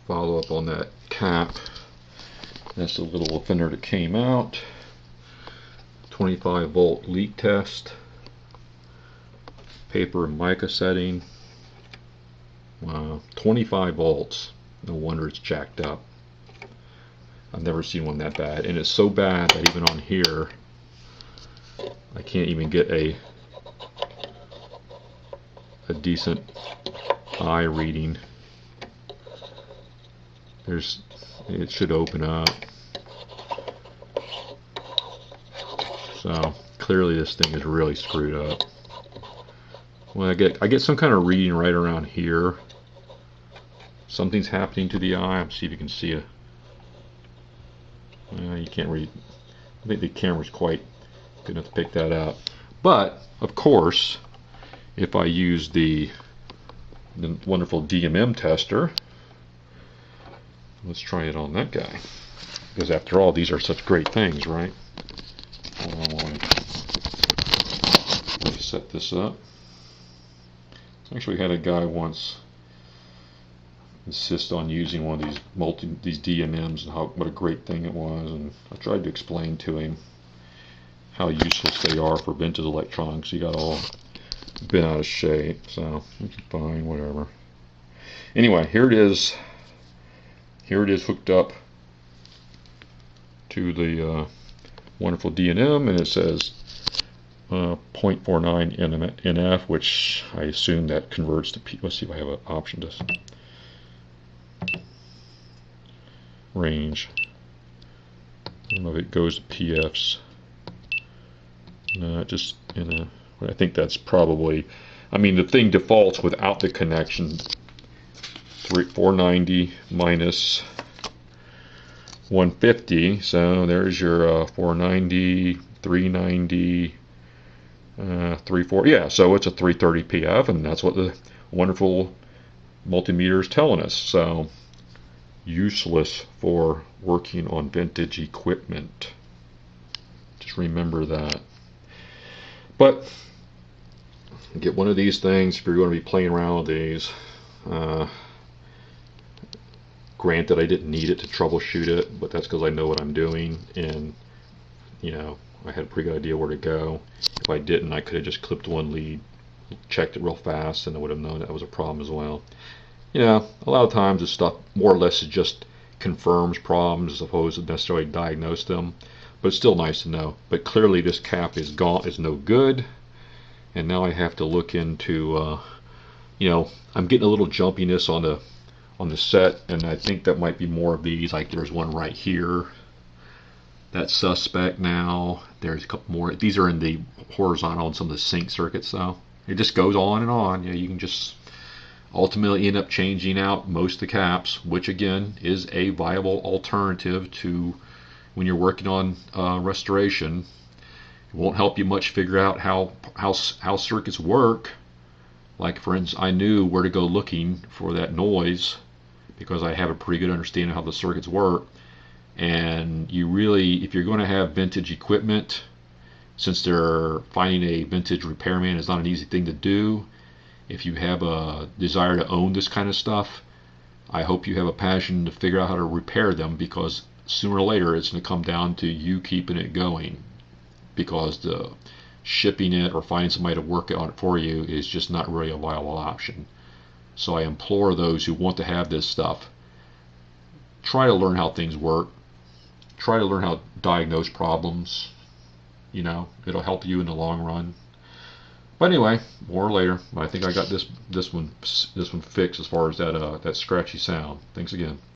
follow up on that cap. That's the little offender that came out. 25 volt leak test. Paper and mica setting. Wow, 25 volts. No wonder it's jacked up. I've never seen one that bad, and it's so bad that even on here I can't even get a decent eye reading. It should open up. So clearly this thing is really screwed up. Well, I get some kind of reading right around here. Something's happening to the eye. Let's see if you can see it. You can't read. I think the camera's quite good enough to pick that up. But of course, if I use the wonderful DMM tester, let's try it on that guy. Because after all, these are such great things, right? Let me set this up. Actually, had a guy once insist on using one of these DMMs and what a great thing it was, and I tried to explain to him how useless they are for vintage electronics. He got all bent out of shape, so it's fine, whatever. Anyway, here it is. Here it is hooked up to the wonderful DMM, and it says 0.49 NF, which I assume that converts to P. Let's see if I have an option to range. I don't know if it goes to PFs. No, just in a. I think that's probably. I mean, the thing defaults without the connection. 490 minus 150. So there's your 490, 390. 340, yeah, so it's a 330 PF, and that's what the wonderful multimeter is telling us. So useless for working on vintage equipment. Just remember that. But get one of these things if you're going to be playing around with these. Granted, I didn't need it to troubleshoot it, but that's because I know what I'm doing, and you know, I had a pretty good idea where to go. If I didn't, I could have just clipped one lead, checked it real fast, and I would have known that was a problem as well. You know, a lot of times this stuff more or less just confirms problems as opposed to necessarily diagnose them. But it's still nice to know. But clearly this cap is gone, is no good, and now I have to look into. You know, I'm getting a little jumpiness on the set, and I think that might be more of these. Like there's one right here. That's suspect now. There's a couple more. These are in the horizontal and some of the sync circuits, though. It just goes on and on. You know, you can just ultimately end up changing out most of the caps, which again is a viable alternative to when you're working on restoration. It won't help you much figure out how circuits work. Like for instance, I knew where to go looking for that noise because I have a pretty good understanding of how the circuits work. And you really, if you're going to have vintage equipment, since finding a vintage repairman is not an easy thing to do, if you have a desire to own this kind of stuff, I hope you have a passion to figure out how to repair them, because sooner or later it's going to come down to you keeping it going, because the shipping it or finding somebody to work on it for you is just not really a viable option. So I implore those who want to have this stuff, try to learn how things work. Try to learn how to diagnose problems. You know, it'll help you in the long run. But anyway, more later. I think I got this one fixed as far as that scratchy sound. Thanks again.